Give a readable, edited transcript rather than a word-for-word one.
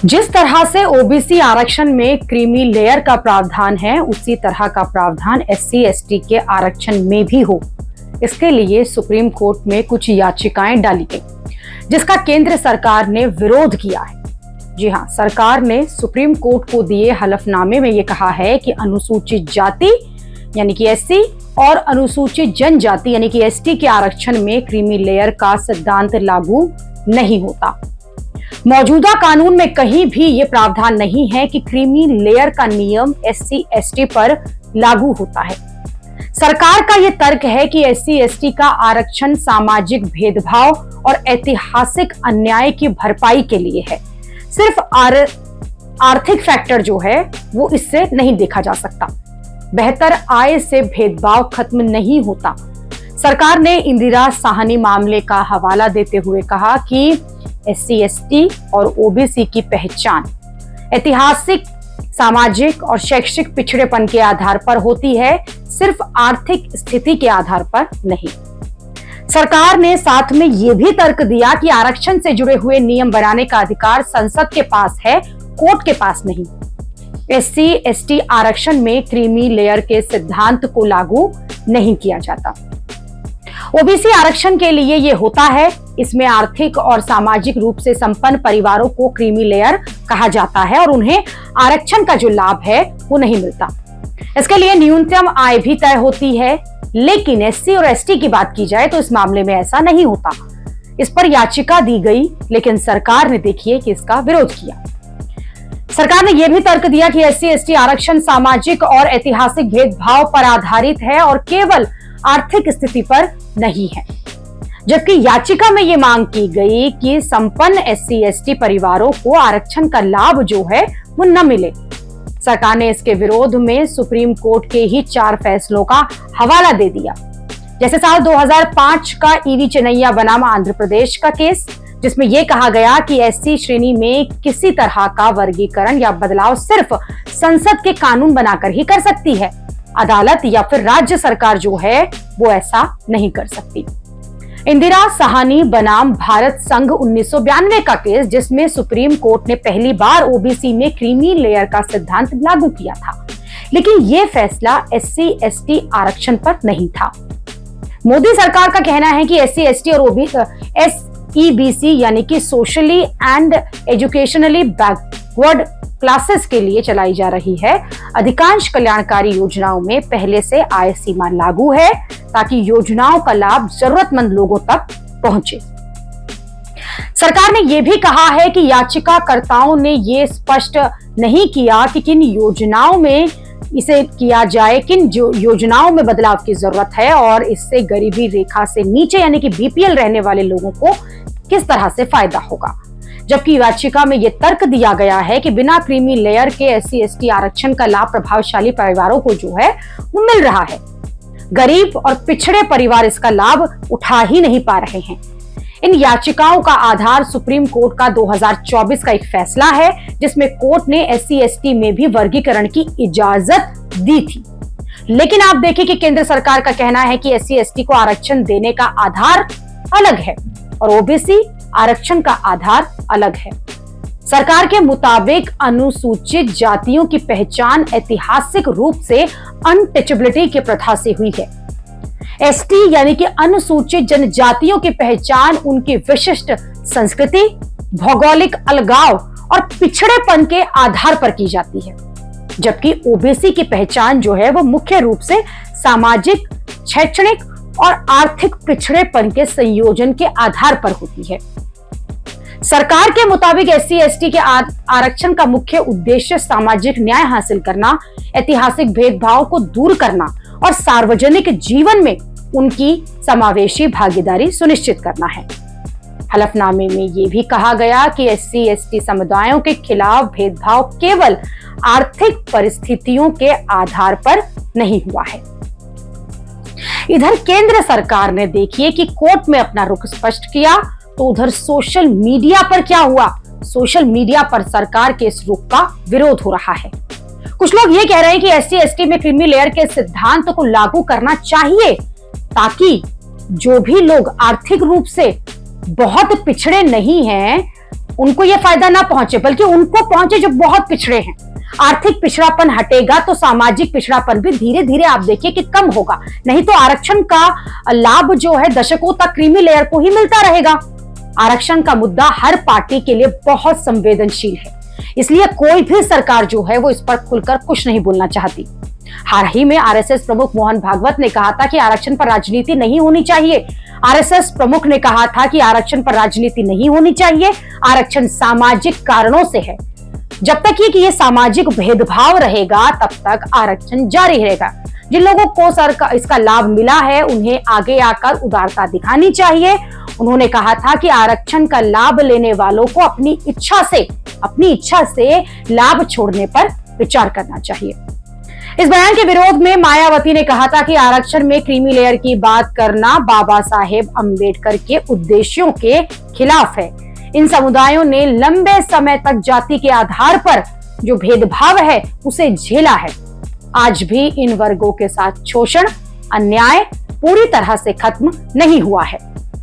जिस तरह से ओबीसी आरक्षण में क्रीमी लेयर का प्रावधान है, उसी तरह का प्रावधान एससी एसटी के आरक्षण में भी हो। इसके लिए सुप्रीम कोर्ट में कुछ याचिकाएं डाली गई, जिसका केंद्र सरकार ने विरोध किया है। जी हां, सरकार ने सुप्रीम कोर्ट को दिए हलफनामे में यह कहा है कि अनुसूचित जाति यानी कि एससी और अनुसूचित जनजाति यानी कि एसटी के आरक्षण में क्रीमी लेयर का सिद्धांत लागू नहीं होता। मौजूदा कानून में कहीं भी ये प्रावधान नहीं है कि क्रीमी लेयर का नियम एससी एसटी पर लागू होता है। सरकार का ये तर्क है कि एससी एसटी का आरक्षण सामाजिक भेदभाव और ऐतिहासिक अन्याय की भरपाई के लिए है। सिर्फ आर्थिक फैक्टर जो है वो इससे नहीं देखा जा सकता। बेहतर आय से भेदभाव खत्म नहीं होता। सरकार ने इंदिरा साहनी मामले का हवाला देते हुए कहा कि एससी एसटी और ओबीसी की पहचान ऐतिहासिक, सामाजिक और शैक्षिक पिछड़ेपन के आधार पर होती है, सिर्फ आर्थिक स्थिति के आधार पर नहीं। सरकार ने साथ में यह भी तर्क दिया कि आरक्षण से जुड़े हुए नियम बनाने का अधिकार संसद के पास है, कोर्ट के पास नहीं। एससी एसटी आरक्षण में क्रीमी लेयर के सिद्धांत को लागू नहीं किया जाता। ओबीसी आरक्षण के लिए यह होता है। इसमें आर्थिक और सामाजिक रूप से संपन्न परिवारों को क्रीमी लेयर कहा जाता है और उन्हें आरक्षण का जो लाभ है वो नहीं मिलता। इसके लिए न्यूनतम आय भी तय होती है, लेकिन एससी और एसटी की बात की जाए तो इस मामले में ऐसा नहीं होता। इस पर याचिका दी गई, लेकिन सरकार ने देखिए कि इसका विरोध किया। सरकार ने यह भी तर्क दिया कि एससी एसटी आरक्षण सामाजिक और ऐतिहासिक भेदभाव पर आधारित है और केवल आर्थिक स्थिति पर नहीं है। जबकि याचिका में यह मांग की गई कि संपन्न एससी एसटी परिवारों को आरक्षण का लाभ जो है वो न मिले। सरकार ने इसके विरोध में सुप्रीम कोर्ट के ही 4 फैसलों का हवाला दे दिया, जैसे साल 2005 का ईवी चेन्नैया बनाम आंध्र प्रदेश का केस, जिसमें यह कहा गया कि एससी श्रेणी में किसी तरह का वर्गीकरण या बदलाव सिर्फ संसद के कानून बनाकर ही कर सकती है। अदालत या फिर राज्य सरकार जो है वो ऐसा नहीं कर सकती। इंदिरा साहनी बनाम भारत संघ 1992 का केस, जिसमें सुप्रीम कोर्ट ने पहली बार ओबीसी में क्रीमी लेयर का सिद्धांत लागू किया था, लेकिन यह फैसला एससी एसटी आरक्षण पर नहीं था। मोदी सरकार का कहना है कि एससी एसटी और एसईबीसी यानी कि socially and educationally backward classes के लिए चलाई जा रही है अधिकांश कल्याणकारी योजनाओं में पहले से आय सीमा लागू है, ताकि योजनाओं का लाभ जरूरतमंद लोगों तक पहुंचे। सरकार ने यह भी कहा है कि याचिकाकर्ताओं ने यह स्पष्ट नहीं किया कि किन योजनाओं में इसे किया जाए, किन योजनाओं में बदलाव की जरूरत है और इससे गरीबी रेखा से नीचे यानी कि बीपीएल रहने वाले लोगों को किस तरह से फायदा होगा। जबकि याचिका में यह तर्क दिया गया है कि बिना क्रीमी लेयर के एससी एसटी आरक्षण का लाभ प्रभावशाली परिवारों को जो है वो मिल रहा है। गरीब और पिछड़े परिवार इसका लाभ उठा ही नहीं पा रहे हैं। इन याचिकाओं का आधार सुप्रीम कोर्ट का 2024 का एक फैसला है, जिसमें कोर्ट ने एससी एसटी में भी वर्गीकरण की इजाजत दी थी। लेकिन आप देखिए कि केंद्र सरकार का कहना है कि एससी एसटी को आरक्षण देने का आधार अलग है और ओबीसी आरक्षण का आधार अलग है। सरकार के मुताबिक अनुसूचित जातियों की पहचान ऐतिहासिक रूप से अनटचेबिलिटी की प्रथा से हुई है। एसटी यानी कि अनुसूचित जनजातियों की पहचान उनकी विशिष्ट संस्कृति, भौगोलिक अलगाव और पिछड़ेपन के आधार पर की जाती है, जबकि ओबीसी की पहचान जो है वो मुख्य रूप से सामाजिक, शैक्षणिक और आर्थिक पिछड़ेपन के संयोजन के आधार पर होती है। सरकार के मुताबिक एससी एसटी के आरक्षण का मुख्य उद्देश्य सामाजिक न्याय हासिल करना, ऐतिहासिक भेदभाव को दूर करना और सार्वजनिक जीवन में उनकी समावेशी भागीदारी सुनिश्चित करना है। हलफनामे में यह भी कहा गया कि एससी एसटी समुदायों के खिलाफ भेदभाव केवल आर्थिक परिस्थितियों के आधार पर नहीं हुआ है। इधर केंद्र सरकार ने देखिए कि कोर्ट में अपना रुख स्पष्ट किया, तो उधर सोशल मीडिया पर क्या हुआ? सोशल मीडिया पर सरकार के इस रुख का विरोध हो रहा है। कुछ लोग ये कह रहे हैं कि एससी एसटी में क्रीमी लेयर के सिद्धांत को लागू करना चाहिए, ताकि जो भी लोग आर्थिक रूप से बहुत पिछड़े नहीं हैं उनको ये फायदा ना पहुंचे, बल्कि उनको पहुंचे जो बहुत पिछड़े हैं। आर्थिक पिछड़ापन हटेगा तो सामाजिक पिछड़ापन भी धीरे धीरे आप देखिए कि कम होगा। नहीं तो आरक्षण का लाभ जो है दशकों तक क्रीमी लेयर को ही मिलता रहेगा। आरक्षण का मुद्दा हर पार्टी के लिए बहुत संवेदनशील है, इसलिए कोई भी सरकार जो है वो इस पर खुलकर कुछ नहीं बोलना चाहती। हाल ही में आरएसएस प्रमुख मोहन भागवत ने कहा था कि आरक्षण पर राजनीति नहीं होनी चाहिए। आरएसएस प्रमुख ने कहा था कि आरक्षण पर राजनीति नहीं होनी चाहिए, आरक्षण सामाजिक कारणों से है। जब तक ये सामाजिक भेदभाव रहेगा तब तक आरक्षण जारी रहेगा। जिन लोगों को इसका लाभ मिला है उन्हें आगे आकर उदारता दिखानी चाहिए। उन्होंने कहा था कि आरक्षण का लाभ लेने वालों को अपनी इच्छा से लाभ छोड़ने पर विचार करना चाहिए। इस बयान के विरोध में मायावती ने कहा था कि आरक्षण में क्रीमी लेयर की बात करना बाबा साहेब अम्बेडकर के उद्देश्यों के खिलाफ है। इन समुदायों ने लंबे समय तक जाति के आधार पर जो भेदभाव है उसे झेला है। आज भी इन वर्गों के साथ शोषण, अन्याय पूरी तरह से खत्म नहीं हुआ है।